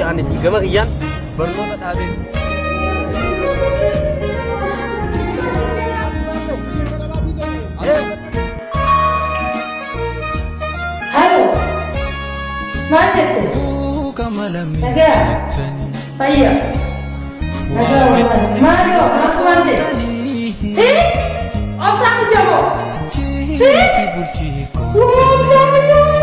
ani fi gama kiyyaan barnoota dhaabee. Mantette. Nagaa. Fayya. Nagaa wallahi. Mario, asmante. Obsaan jabo. Obsaan jabo.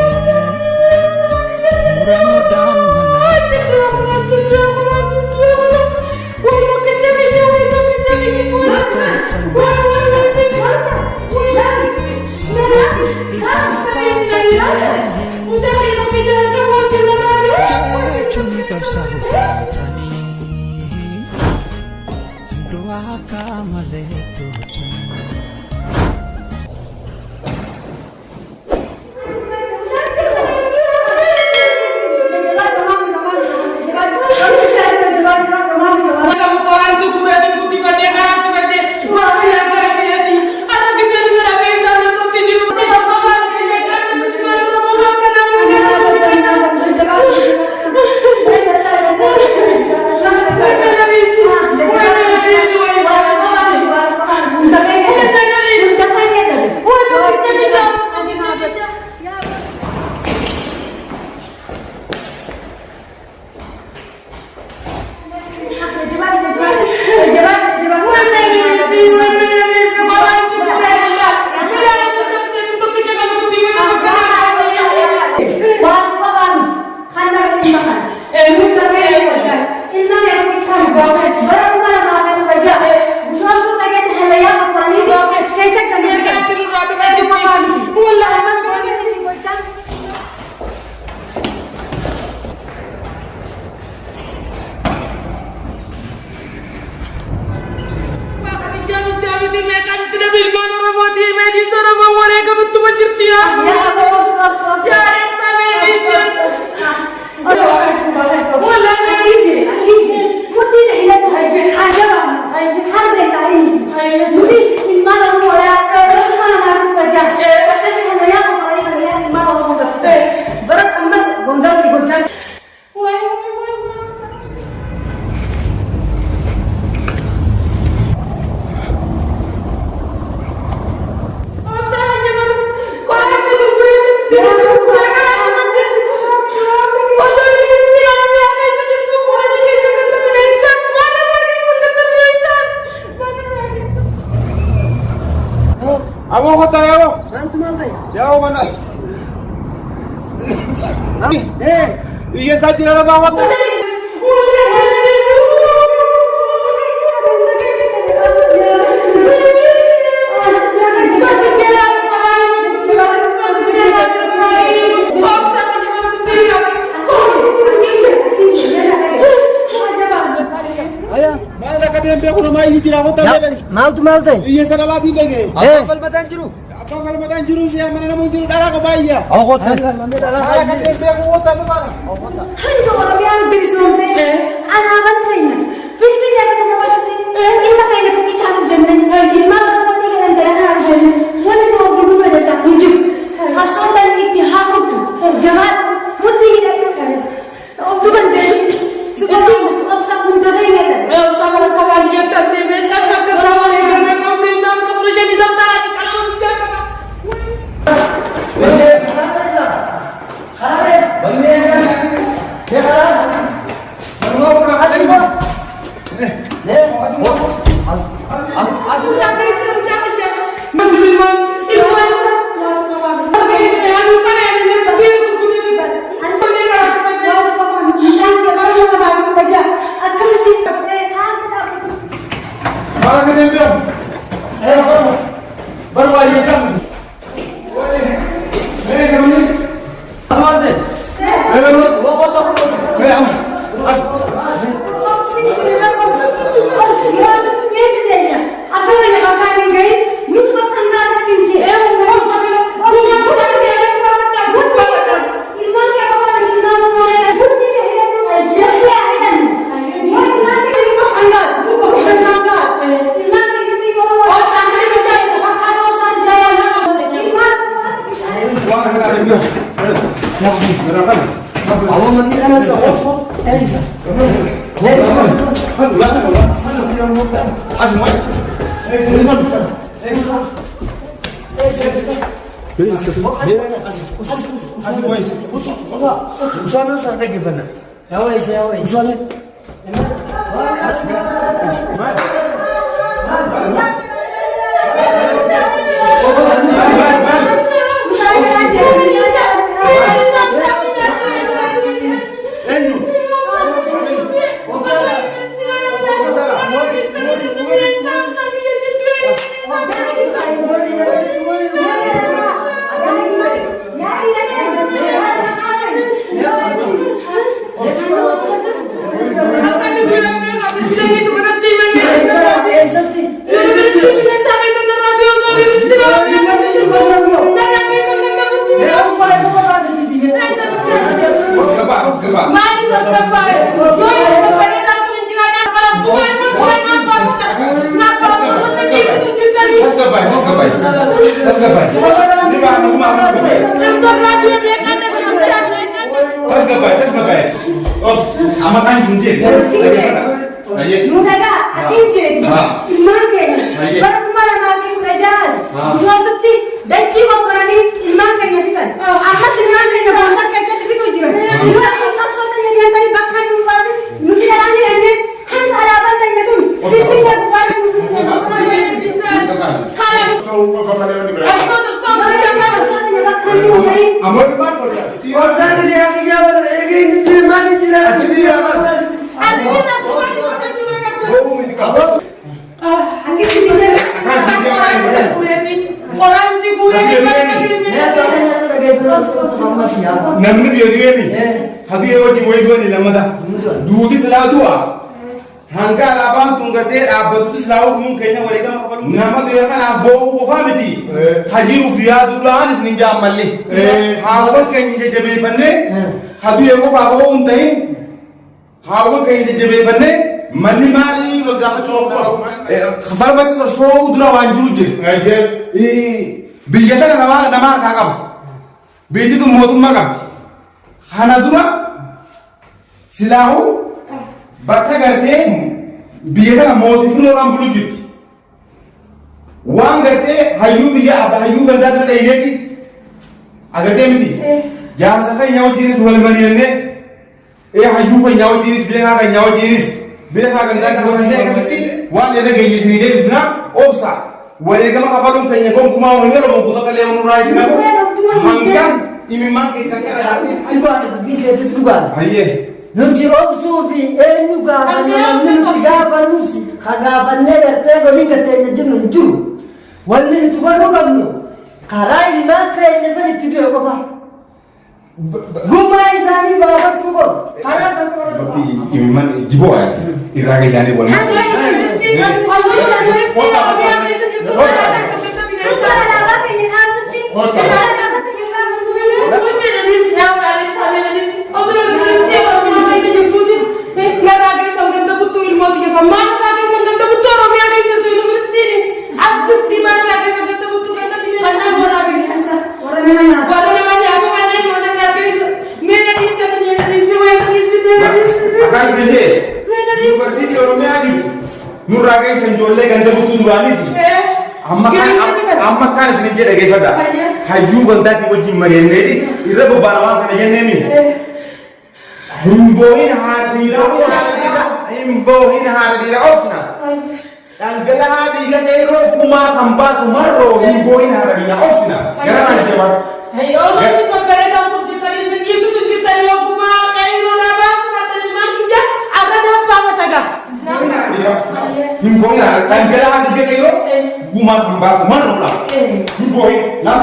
Iya saya tidak bawa. Malte. Iya saya lagi lagi. Apa badan juru? Apa kalau badan juru sih mana namun juru darah ke bayi ya? Oh kota. Darah kan tempe aku kota tu mana? Oh kota. Hai so orang yang biris nonte. Ana ban trainer. Fikri ya kita nak buat ini. Ini saya nak pergi cari jenis. Ini malah kita pergi ke daerah jenis. Mana tu orang dulu ada tak tunjuk. Asal dan itihad itu. Jawab mudi hidup kita. Orang tu kan jadi. Sekarang orang sama muda ni kan. Sama kawan dia kan dia macam kesalahan dia kan komplain sama tu jadi doktor ni kalau macam apa. Bagi ni. Ya. Marroo pernah ada. Usana sana gimana? Awais. Usana. Namni biyoodiyemi habiyee wajjin wayii goone lamada duuti silaa du'a hanga alaabaan tungatee dhaabbatutti silaa hukumun keenya wareegama qabalu nama biyya kanaaf boo'uu qofaa miti hajiruuf yaaduudhaan isin jaammalle haawwan keenya jajjabeeffannee haduyee qofaa ba'uu hin ta'in haawwan keenya jajjabeeffannee manni maalii wal gaafachuu falmatti soso'uu dura waan jiru jira biyya tana namaa harkaa qaba biyyi tun mootummaa qabdi kana dura silaahu bakka gartee biyya tana mootii firoodhaan bulu jirti waan gartee hayyuu biyya abba hayyuu gandaa dura dhayneeti agartee miti jaarsa keenya wajjiinis wal mari'annee hayyuu keenya wajjiinis beekaa keenya wajjiinis beekaa gandaa dabalatee akkasitti waan irra geejjisanii deebisna obsa wareegama kafaluun keenya gonkumaa wal yeroo bokkuta qalee nurraa isinamu hangaan imimmaan keessan qaraati Dhugaadha biyyeettis dhugaadha. hayyee Nuti obsuu fi eenyu gaafanne namni nuti gaafannus haa gaafannee gartee golii gartee jiru hin jiru. Wanni nuti godhuu qabnu karaa ilmaan keenya san itti du'e qofa. Gumaa isaanii baafachuu qabu. Karaa san qofa. imimmaan jiboo irraa gayyaanii wal nurraa geessan ijoollee ganda butuu duraanis amma kaan isin jedhe geeffadha hayyuu gandaatii wajjin mari'anneeti irra bobbaana waan kana jenneemi himboohin haadha dhiiraa oofna dhangala'aa dhiiga qeeyroo gumaa kan baasu marroo himboohin haadha dhiiraa oofna gara naan jedhamaa himboohin dhangala'aa dhiiga qeeyroo gumaa kan baasu marroodha himboohin naaf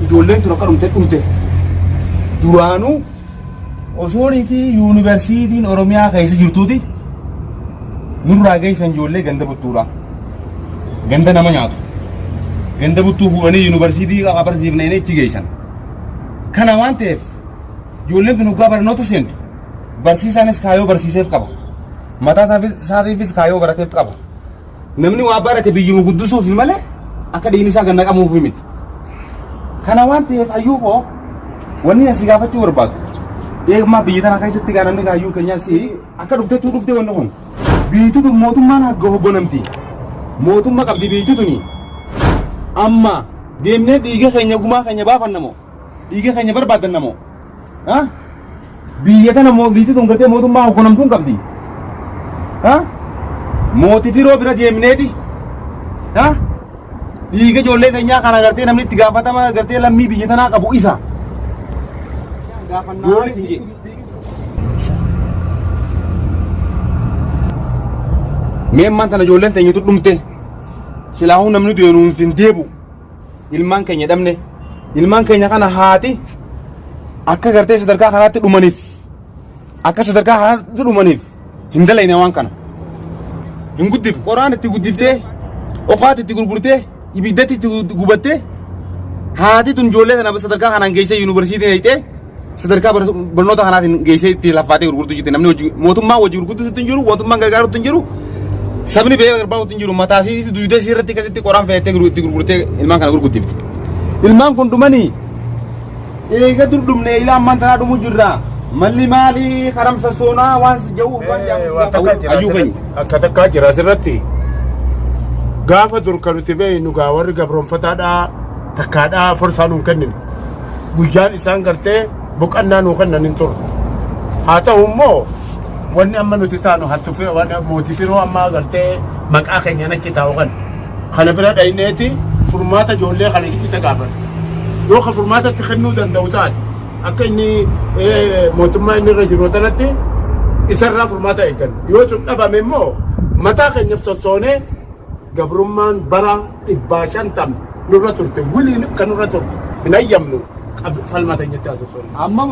ijoolleen tun akka dhumte duraanuu osoonii fi yuunivarsiitiin oromiyaa keessa jirtuuti nurraa geessan ijoollee ganda buttuudha ganda nama nyaatu ganda buttuu fuudhanii yuunivarsiitii qabarsiifnee ichi geessan Kana waan ta'eef ijoolleen kun dhugaa barnoota seenu barsiisaanis kaayoo barsiiseef qaba. Mataa isaatiifis kaayoo barateef qaba. Namni waa barate biyyuma guddisuuf malee akka dhiigni isaa ganna qabuuf miti. Kana waan ta'eef hayyuu koo wanni asi gaafachuu barbaadu. Eegummaa biyya tana keessatti gaananni hayyuu keenyaas akka dhuftee wanni kun. Biitutu mootummaan hagga hoggolamti. Mootummaa qabdi biitutuni. Amma deemnee dhiiga keenya gumaa keenya baafannamoo. Dhiiga keenya barbaaddannamoo. Biyya tana biitutu gartee mootummaa hoggolamtuun qabdi. Mootii firoo bira deemneeti. Dhiiga ijoollee keenyaa kana gartee namni itti gaafatama gartee lammii biyya tanaa qabu isa. Meemmaan tana ijoolleen teenyatu dhumte silaahuu namni du'e nuun sin deebu ilmaan keenya dhabne ilmaan keenya kana haati akka gartee sadarkaa kanaatti dhumaniif akka sadarkaa kanaatti dhumaniif hin dalayne waan kana hin guddif qoraan itti guddiftee ofaat itti gurgurtee ibiddatti itti gubattee haati tun ijoollee tana sadarkaa kanaan geessee yuunivarsiitii hayxee sadarkaa barnoota kanaatiin geessee itti laffaatee gurgurtu jirti namni mootummaa wajji gurgurtu hin jiru mootummaan gargaarutti hin jiru sabni bee gargaarutti hin jiru mataasii duudee sirratti akkasitti qoraan fe'attee itti gurgurtee ilmaan kana gurgurtifti. Ilmaan kun dhumanii eega dur dhumne ilaa ammaan tanaa dhumuu jirra malli maalii karamsa soonaa waan ja'u hayyuu keenya. Akka takkaa jira asirratti gaafa dur kan nuti beeynu gaa warri gabroonfataadhaa takkaadhaa forsaa nuun kennin guyyaan isaan gartee boqannaa nuu kennan hin turre haa ta'u immoo wanni amma nuti taanu hattufe mootii firoo amma gartee maqaa keenya natti taa'u kana bira dhayneeti furmaata ijoollee kana isa gaafan yoo ka furmaatatti kennuu danda'u taate akka inni mootummaa inni irra jiru tanatti isarraa furmaata eegganna yoo sun dhabame immoo mataa keenyaaf sossoonee gabrummaan bara 550 nurra turte wiliin kan nurra turte hin ayyamnu falmata nyatti asossoon amma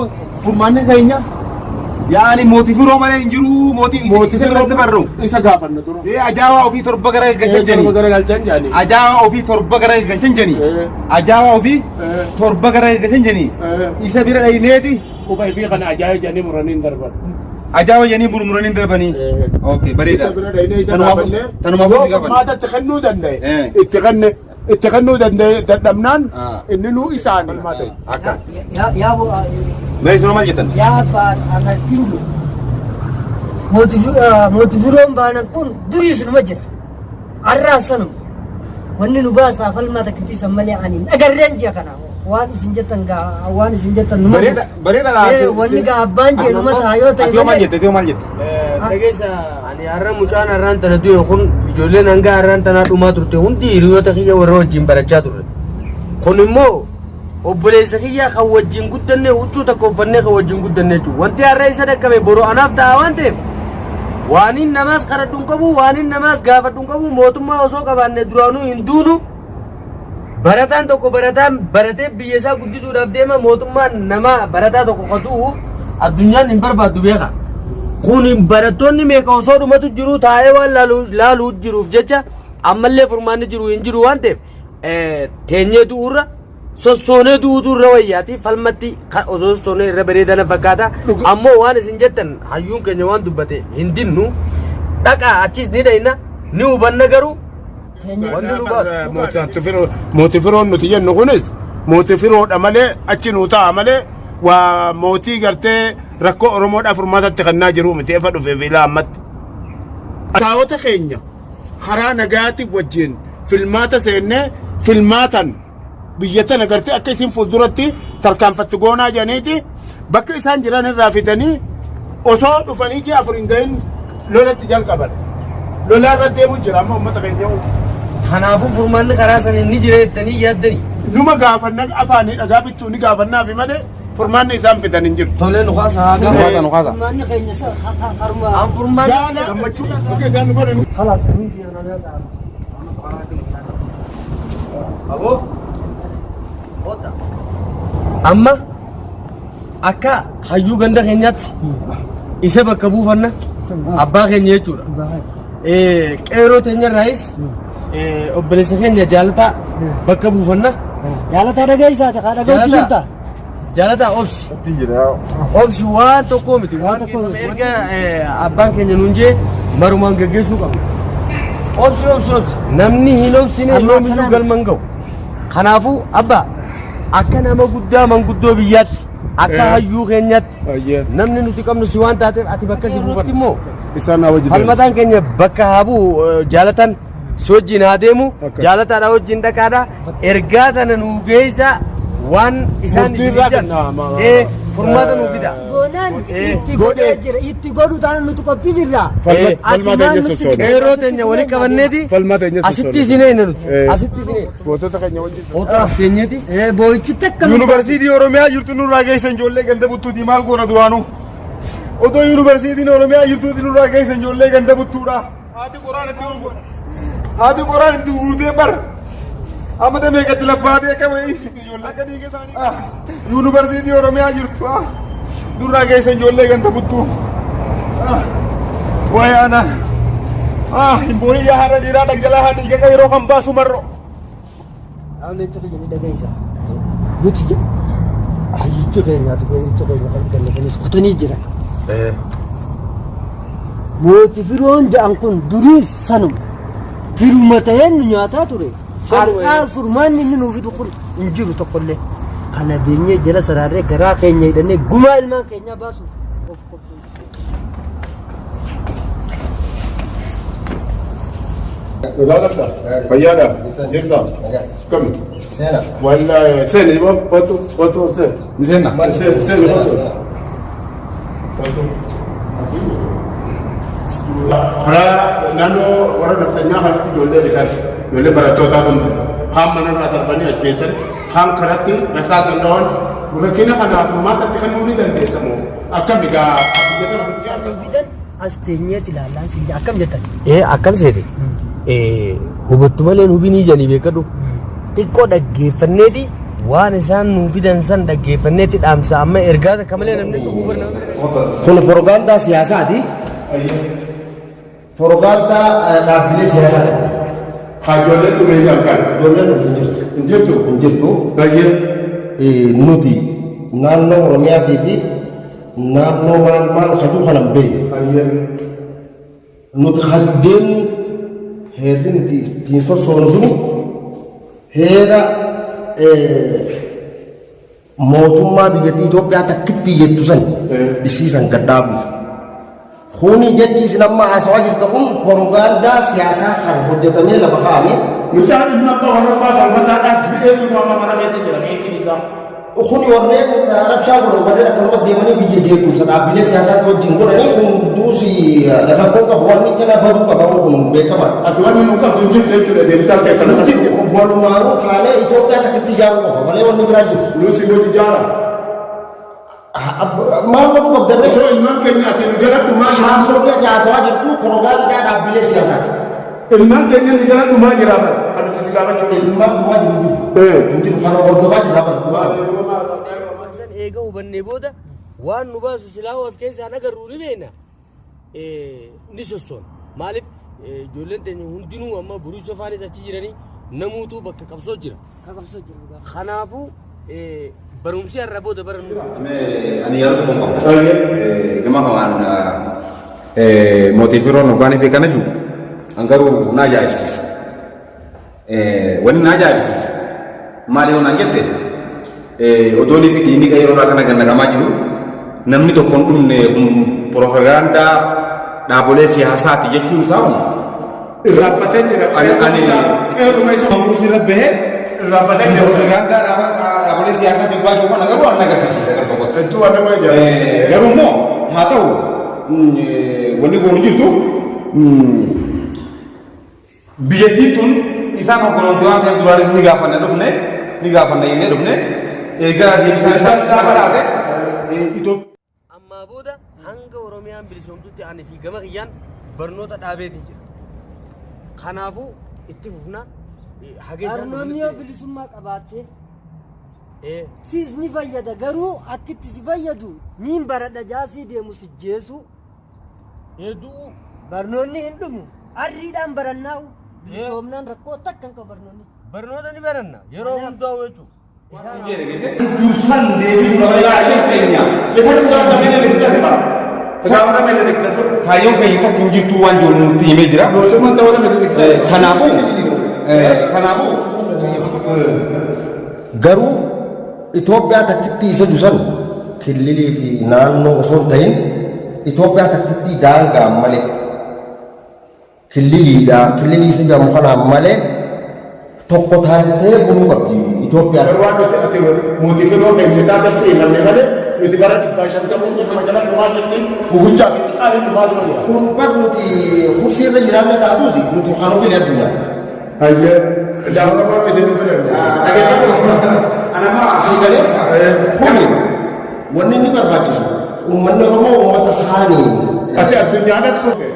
furmaanni keenya yaani mootii firoo malee hin jiru mootii isa biratti barru isa gaafanna dura ajaa'aa ofii torba gara galchan jani ajaa'aa ofii torba gara galchan jani ajaa'aa ofii torba gara galchan jani isa bira dhayneeti quba fi kana ajaa'aa jani muraniin darban ajaa'aa jani muraniin darbanii okay bareeda tanumaaf si gaafan maata takannuu danda'e itti kannuu danda'e dadhabnaan inni nuu isaan ilmaata akka yaa mee isin maal jettan yaa baan agartiin jiru mootii firoon baanan kun durii sinuma jira arraa sanuma wanni nu baasaa falmaa takkitiisan malee ani agarreen ji'a kana waan isin jettan waan isin jettan numa bareeda wanni gaa abbaan jee numa ta'a yoo ta'e ati maal jette dhageessa ani har'a mucaan har'aan tana du'e kun ijoolleen hanga har'aan tanaa dhumaa turte hundi hiriyoota kiyya warra wajjin barachaa turre kun immoo obboleessa kiyya kan wajjin guddanne huccuu takka uffannee kan wajjin guddanne jechuudha wanti har'a isa dhaqqabe boroo anaaf ta'a waan ta'eef waaniin namaas kadhadhuun qabu waaniin namaas gaafadhuun qabu mootummaa osoo qabaanne duraanuu hin duunu barataan tokko barataan baratee biyya isaa guddisuudhaaf deema mootummaan nama barataa tokko qotuu addunyaan hin barbaaddu beeka kun barattoonni meeqa osoo dhumatu jiru taa'ee waan laaluu jiruuf jecha ammallee furmaanni jiru hin jiru waan ta'eef teenyee du'uurra sossoonee du'uutu irra wayyaati falmatti osoo sossoonee irra bareedana fakkaata ammoo waan isin jettan hayyuun keenya waan dubbate hin dinnu dhaqaa achis ni dhayna ni hubanna garuu wanni nu baasu mootii firoon nuti jennu kunis mootii firoodha malee achi nuu ta'a malee waa mootii gartee rakkoo oromoodhaaf furmaatatti kennaa jiru miti efa dhufeef ilaa ammatti. Asaawota keenya karaa nagaatti wajjin filmaata seennee filmaatan biyya tana gartee akka isin fuulduratti tarkaanfatti goonaa jedhaniiti bakka isaan jiran irraa fidanii osoo dhufanii ji'a afur hin gahin lolatti jalqaban. Lolaa irra deemu jira amma uummata keenya. Kanaafuu furmaanni karaa sanii ni jira jettanii yaaddanii. Numa gaafanna afaanii dhagaa bittuu ni gaafannaa fi malee furmaanni isaan fidan hin jiru. Tolee nu kaasa haa gaafata. furmaanni keenya haruma An furmaanni Jaala gammachuu akka isaan godhan. خلاص Abo amma akka hayyuu ganda keenyaatti isa bakka buufanna abbaa keenya jechuudha. Qeeroo teenya irraayis obboleessa keenya jaalataa bakka buufanna. jaalataa dhaggeessaati haa dhaggeessu jirta Jalata obsi. Obsi waan tokko miti. Waan tokko erga abbaan keenya nunjee marumaan gaggeessuu qabu. Obsi. Namni hin obsine yoomiyyuu galman ga'u. Kanaafuu abbaa akka nama guddaa manguddoo biyyaatti akka hayyuu keenyaatti namni nuti qabnu si waan taateef ati bakka si buufatti immoo falmataan keenya bakka haa bu'u jaalatan si wajjin haa deemu jaalataadha wajjin dhaqaadha ergaa tana nuu geessa waan isaan furmaata nuu fida. Itti godhu taana nuti qophii jirra. Qeeyroo teenya walii qabanneeti asitti isinee nuti asitti isinee. Gootota keenya wajjin. Footoo as teenyeeti. Booyichitti akka Yuunivarsiitii Oromiyaa jirtu nurraa geessan ijoollee ganda buttuuti maal goona duraanuu. Odoo yuunivarsiitiin Oromiyaa jirtuuti nurraa geessan ijoollee ganda buttuudha. Haati qoraan itti guutee bar. Amata meeqatti laffaatee qaba ijoollee akka dhiiga isaanii. Yuunivarsiitii Oromiyaa jirtu nurraa geessan ijoollee ganda buttuu. Wayaana. Booyin haadha dhiiraa dhangala'aa dhiiga qeeyroo kan baasu marroo. Aannan cofa jedhee dhaga'iisa. Nuti hayyicha keenyaatu qeeyricha keenya kan gallasanis kutanii jira. Mooti firoon ja'an kun durii sanuma. Firuma ta'een nu nyaataa ture. Har'aa furmaanni inni nuuf fidu kun hin jiru tokkollee. Kana beenyee jala saraarree garaa keenya hidhannee gumaa ilmaan keenyaa baasu. Udaalabda fayyaadha jirta kam walla seeni watu sen misena sen karaa naannoo warra naftanyaa halitti ijoollee dhiqan ijoollee barattootaa kun kaan manarraa darbanii ajjeesan kaan karatti rasaasan dhawan rakkina kanaaf maatatti kan nuuni dandeessamu akkam egaa as teenyeeti ilaallaan siin akkam jettan. Akkam seete. Hubattu malee nu binii janii beekadhu xiqqoo dhaggeeffanneeti waan isaan nu fidan san dhaggeeffanneeti dhaamsa amma ergaa takka malee namni kun propagaandaa siyaasaati. Propagaandaa dhaabbilee siyaasaati. Ijoolleen dhumee jalqan. Ijoolleen hin jirtu. Nuti naannoo Oromiyaatii fi naannoo maal hajuu kanan beeku. Nuti haddeenu heerri nuti ittiin sossoonu suni heera mootummaa biyyattii Itoophiyaa takkitti jettu san dhisiisan gadhaabuuf. Kuni jechi isin amma haasawaa jirtu kun propagaandaa siyaasaa kan hojjetamee lafa kaa'ame. Mucaan dhimma abbaa warra baasaa mataadhaan du'eetu amma mana keessa jira beekin isaa. Kuni warreen Arabshaa godhanii akkanuma deemanii biyya jeequmsa dhaabbilee siyaasaa wajjin godhanii hunduusi dafaqoo qabu waan inni kana baduu qabamu kun beekama. Ati waan inni qabdu hin jirtu jechuudha deebisaa ta'e kana nuti walumaanuu taanee Itoophiyaa takkitti ijaaruu qofa malee wanni biraa jiru. Nuti gooti ijaara. Maal godhuu qabdarree? Osoo ilmaan keenya asiin galadhu maal haasofni haasawaa jirtu propagaandaa dhaabbilee siyaasaati. Ilmaan keenya ni galadhu maal jiraatan? Aduuti si gaafachuu. Ilmaan dhumaa jiru. Inti kana hordofaa jira. Eega hubannee booda waan nu baasu silaa as keessaan agarru ni beekna ni sossoon maaliif ijoolleen teenya hundinuu amma burii sofaanis achi jiranii namuutu bakka qabsoo jira. Kanaafuu barumsi har'a booda barannu. Ani yaada tokko qabu. Gama kanaan mootii firoon dhugaanii fi kana jiru garuu na ajaa'ibsiisa. Wanni na ajaa'ibsiisa maali yoo naan jette otoolii fi dhiinni qeeyroodhaa kana gannagamaa jiru namni tokko hin dhumne propagaandaa dhaabolee siyaasaati jechuun isaa kun irraanfatee jira. Qeerruma isa mamursi irra bahee irraanfatee jira. Propagaandaa dhaabolee siyaasaati dhugaa jiru kana garuu waan agarsiisa gara tokkotti. Hedduu waan nama jira. Garuu immoo haa ta'u wanni goonu jirtu biyyattiin tun isaan hogganoonni waan ta'eef duraanis ni gaafanna jennee dhufne. Egaa deebisaan isaa baraate ammaa booda hanga Oromiyaan bilisoomtutti ani fi gama kiyyaan barnoota dhaabeetiin jira. Kanaafuu itti fufna barnoonni yoo bilisummaa qabaatte siis ni fayyada garuu akkitti si fayyadu niin baradha jaasii deemu si jeesu hedduu barnoonni hin dhumu arriidhaan barannaa'u bilisoomnaan rakkoo takkan qabu barnoonni. Barnoota ni baranna yeroo hundaa jechuudha. Dursan deebii suurayaa keenya. Kita dursan namni ni bitaa. Kitaaba nama ni bitaa. Kaayyoon keenya kan jirtu waan jiru nuti himee jira. Mootummaan ta'uu nama ni bitaa. Kanaafuu garuu Itoophiyaa takkitti isa dusan killilii fi naannoo osoo hin ta'in Itoophiyaa takkitti daangaa malee killiliidha. Killilii isa jedhamu kanaan malee tokko taatee buluu qabdi Itoophiyaa. Waan nuti mootii firoo keenya taatee namni malee nuti bara 550 magaalaa dhumaa jirti gugurchaa fi xiqqaaleen dhumaa jiru. Kun bar nuti hursii irra jiraanne taatus nuti kan ofii addunyaa. Hayyee daawwan waan isin filan. Anama asigalee kuni wanni inni barbaachisu uummanni Oromoo uummata haanii. Ati addunyaadhaas kophee.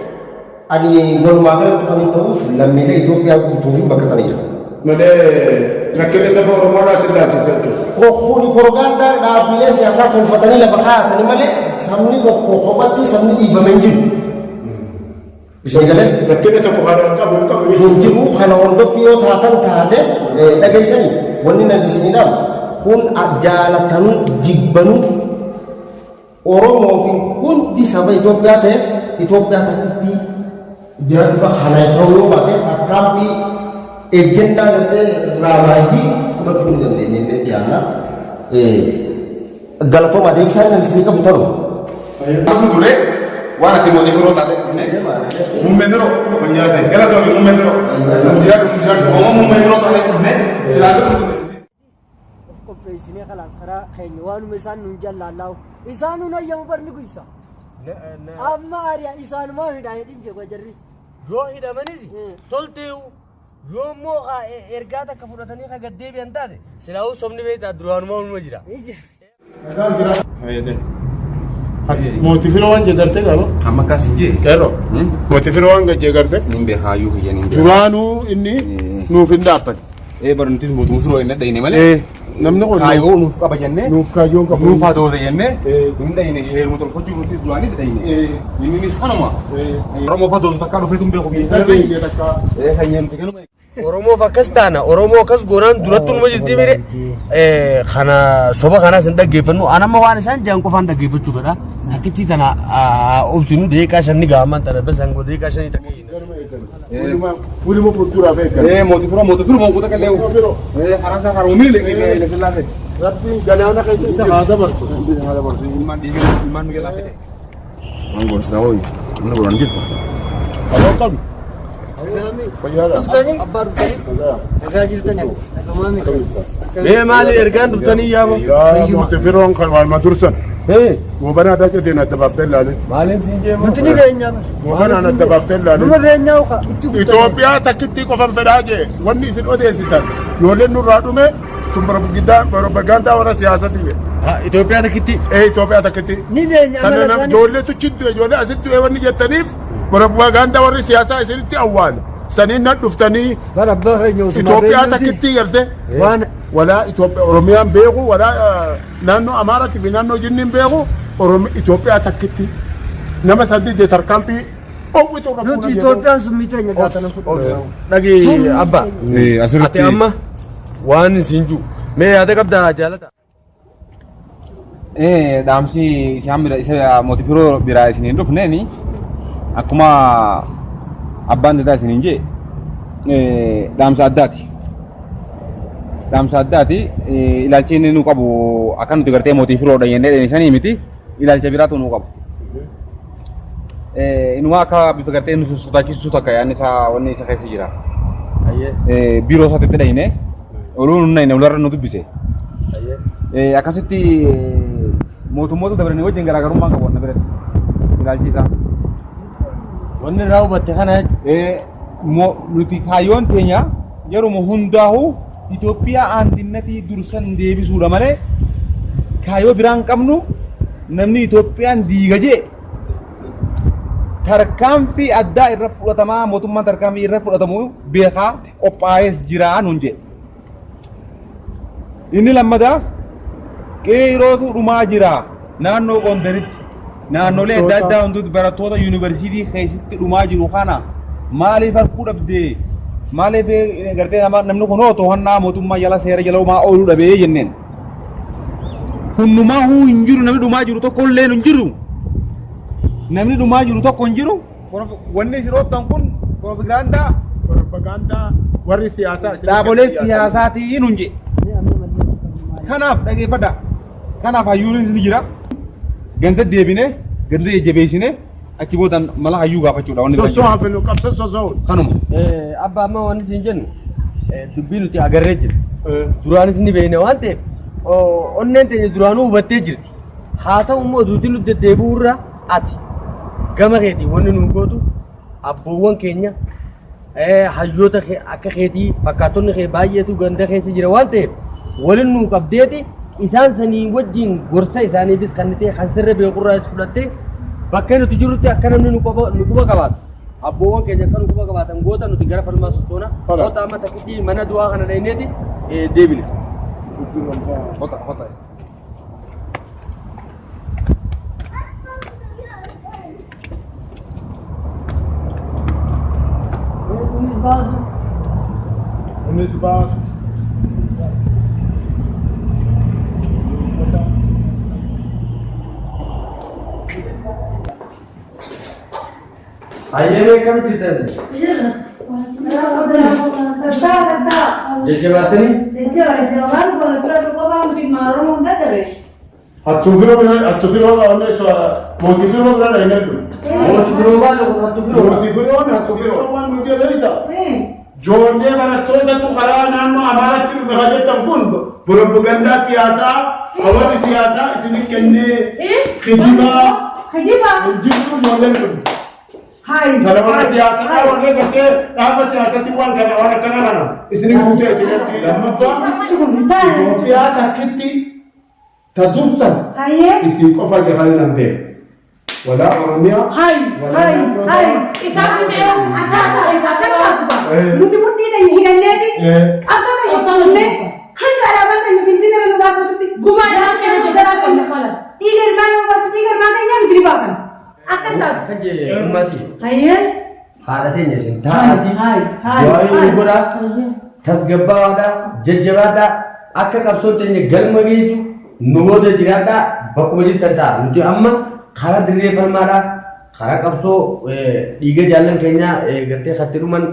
Ani walumaa galatti kan ta'uuf lammiilee Itoophiyaa guutuuf bakka jira. Malee rakkina saba Oromoodhaa sillaatu jechuudha. Kuni propagaandaa dhaabbileen siyaasaa tolfatanii lafa kaa'atanii malee sabni tokko kophatti sabni dhiibame hin jiru. Isin galee rakkina tokko haala qabu hin qabu. Hin jiru kana hordofii yoo taatan taate dhageessanii wanni na isinidhaan kun jaalatanuu jibbanuu Oromoo fi hundi saba Itoophiyaa ta'e Itoophiyaa takkitti jiraatu kana ta'uu yoo baate tarkaanfii ejjennaa gartee raamaayii fudhachuu hin dandeenye inni dhiyaanna. Galatooma adeemsaa kan isin qabu ta'u. Aku ture waan ati mootii firoo taate. Muummee firoo fayyaa ta'e galatoomii muummee firoo. Muummee firoo taate silaa qopheessinee karaa keenya waanuma isaan nuun jallaallaawu isaan nuun ayyamu barni guysa amma ari'a isaanumaa hidhaan hidhin jee jarri yoo hidhamanis tolteewu yoo immoo ergaa takka fudhatanii ka gaddeebi'an taate silaa'uu sobni beektaa duraanumaa ulma jira. Mootii firoo waan jedharte qaba. Amma akkas hin jee. Qeeyroo. Mootii firoo waan jedharte. Nin beekaayyuu kiyyan hin beekaa. Duraanuu inni nuuf hin dhaabbate. Barnootis mootummaa firoo hin dhadhayne malee. Namni kun kaayyoo nuuf qaba jennee. Nuuf kaayyoon qabu. Nuuf haa ta'u jennee. Hin dhayne heeruma tolfachuu nutis duraanis dhayne. Innis kanuma. Oromoo fadoon takka dhufee tun beeku. Dhageeyye takka. Hayyeen kenuma. Oromoof akkas taana Oromoo akkas goonaan duratti numa jirti mire kana soba kanaas hin dhaggeeffannu anamma waan isaan jedhan qofaan dhaggeeffachuu fedha takkitti tana obsinu deeqaa shanni gaaman tana besan go deeqaa shanii takka Wulima fuulduraaf eegale. Mootii firoo mootii kallee. Haraasa haruumii leeqee sillaase. Rabbi galaana keessa isa haa dabarsu. Haa dabarsu ilmaan dhiiga ilmaan miila fide. Waan gorsitaa hooyi. Inni godhan jirtu. Aloo qabu. Fayyaadha. dhuftanii abbaa dhuftanii nagaa jirtanii nagamaami maali ergaan dhuftanii yaama mootii firoon kan waanuma dursan Mubana ada ke dina tabaftel lalu. Malin sinje mo. Mutini kenya. Mubana na tabaftel lalu. Numa kenya uka. Ethiopia takiti ko fan fedage. Wani isin ode sitan. Yole nu radume tumbara bugida propaganda wala siyasati. Ha Ethiopia takiti. Ethiopia takiti. Ni kenya. Tanana yole tu chiddu yole asitu wani jetanif propaganda wala siyasa isinti awwal. Sanin na duftani. Barabba kenya usma. Ethiopia takiti garde. Wana ولا إثيوبيا أوروميا بيجو ولا نانو أمارة في نانو جنين بيجو إثيوبيا تكتي نما سدي جتر كان في أو نو إثيوبيا سميتني قاتنا لكن أبا أتى أما وان سينجو ما هذا كبدا جالتا دامسي سيام إذا موتيفيرو براي سنين روف نني أكما أبان ده سنين جي دامس أداتي Damsaaddaati ilaalchi inni nu qabu akka nuti gartee mootii firoodha jennee dheerisanii miti ilaalcha biraatu nu qabu. Inuma akka bifa gartee nu sodaachisu takka yaadni isaa wanni isa keessa jira. Biiroo isaatti dhahine oluu nu nayine ularra nu dubbise. Akkasitti mootummoota dabalanii wajjin garaagarummaa qabu wanna biratti ilaalchi isaa. Wanni irraa hubatte kana nuti kaayyoon teenya yeruma hundaa'u Ethiopia andinnati dursan deebisuudha malee kaayoo biraan qabnu namni Ethiopian dhiiga tarkaanfii addaa irra fudhatamaa mootummaan tarkaanfii irra fudhatamu beekaa qophaa'ees jira nuun jedhe. Inni lammataa qeeyrootu dhumaa jira naannoo Gondaritti naannolee adda addaa hunduutti barattoota yuunivarsiitii keessatti dhumaa jiru kana maaliif harkuu dhabdee Malee be gartee namni kun otoo hannaa mootummaa jala seera jala uumaa ooluu dhabee jenneen. Hundumaa huu hin jiru namni dhumaa jiru tokko illee hin jiru. Namni dhumaa jiru tokko hin jiru. Wanni isin ooftan kun propagaandaa warri siyaasaa dhaabolee siyaasaatiin hunje. Kanaaf dhageeffadha. Kanaaf hayyuun ni jira. Ganda deebinee ganda jabeessinee achi boodan mala hayyuu gaafachuudha wanni sosoo hafinu qabsa sosoo kanuma. Abba amma wanni isin jennu dubbii nuti agarree jirti. Duraanis ni beekna waan ta'eef onneen teenya duraanuu hubattee jirti. Haa ta'u immoo duuti nuti deddeebi'urra ati gama keetii wanni nu gootu abboowwan keenya hayyoota akka keetii fakkaattonni kee baay'eetu ganda keessa jira waan ta'eef waliin nu qabdeeti isaan sanii wajjin gorsa isaaniifis kan ta'e kan sirra beekurraas fudhattee bakka nuti jirrutti akka namni nu quba qabaatu abboowwan keenya akka nu quba qabaatan goota nuti gara falmaa sosoona goota amma takkitti mana du'aa kana dhayneeti deebine. Unis baasu. Ayyee kam fitan? Jajjabaatanii? Jajjabaan kun qophaa miti marroo hunda ta'e. Attufiroo qabanne mootifiroo bira dhahinadhu. Mootifiroo baala kun Attufiroo waan nuti beeyta. Joonnee barattootatu karaa naannoo Amaaraatti dhufe hojjetan kun propagaandaa siyaasaa hawaasni siyaasaa isin kennee kijibaa jirtu ijoolleen kun. Kana warra siyaasaa warra gartee dhaaba siyaasatti waan kana waan akkana kana isin guutee isinatti lammaffaa Itoophiyaa takkitti ta dursan isin qofa jahaan nan ta'e. Wala Oromiyaa. Isaan bitee asaasa nuti mudhii na hidhanneeti qabxana yoosaallee hanga alaabaan na finfinnee na baatutti gumaa dhaan kennu garaa kennu falas dhiiga ilmaan nama baatutti dhiiga ilmaan keenyaa nu jiribaa kana akka isaati. Kaje ummati. Hayyee. Haadha teenya isin taa'aati. Waa'ee godhaa tasgabbaadhaa jajjabaadhaa akka qabsoon teenya galma geessu nu booda jiraadhaa bakkuma jirtan ta'a nuti amma karaa dirree falmaadhaa karaa qabsoo dhiiga jaallan keenya gartee hattiruman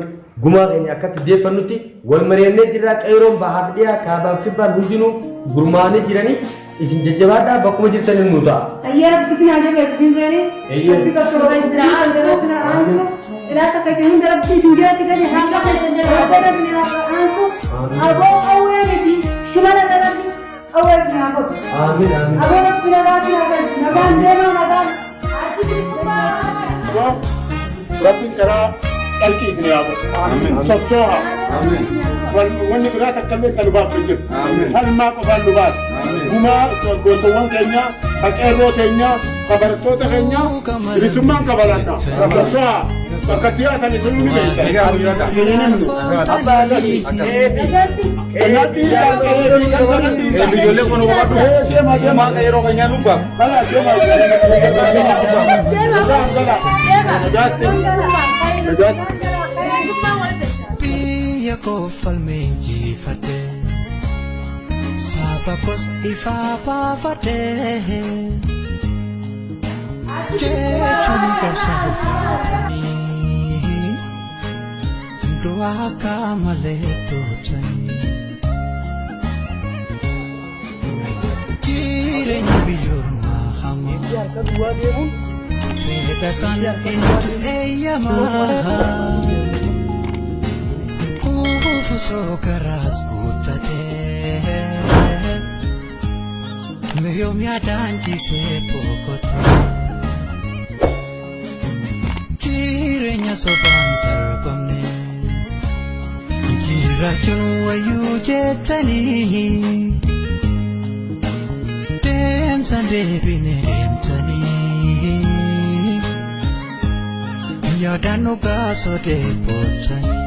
gumaa keenya akkatti deeffannutti wal mari'annee jirra qeeyroon bahaaf dhiyaa kaabaaf kibbaan hundinuu gurmaa'anii jiranii isin jajjabaadhaa bakkuma jirtan hin nuuta. Ayyee bisin ajabee bisin reeni sabbi qabsoo reeni ilaasa kake hunda rabbi isin jiraatti gadi hanga rabbi rabbi aansu aboo awweeriti shimala rabbi awweeriti naafatu. Amiin amiin. Aboo rabbi nagaan deemaa nagaan. Rabbi karaa qalbii isin yaadu. Sochooha. Wanni biraa takkallee kan lubaaf hin jiru. Falmaa qofaan lubaat. Gumaa gootawwan keenya, ka qeerroo keenya, ka barattoota keenya bilisummaan kabalanna. Sochooha. Bakka dhiyaatan isin ni beektan. Ijoollee kun hubatu. Deemaa qeerroo keenyaa lubbaa. Biyya koo falmeenjii fadhe saba kos ifaa baafadhe jechuun qabsa uffatanii du'aa kaamalee tootanii jireenya biyyoormaa hamaa fedha san eenyutu eeyyamaa kuufusoo karaas guuttatee miyoom yaadaan ciisee boqotee jireenya sobaan sarbamne jiraachuun wayyuu jettanii deemsan deebine deemsanii yaadaan dhugaa sodee bootanii.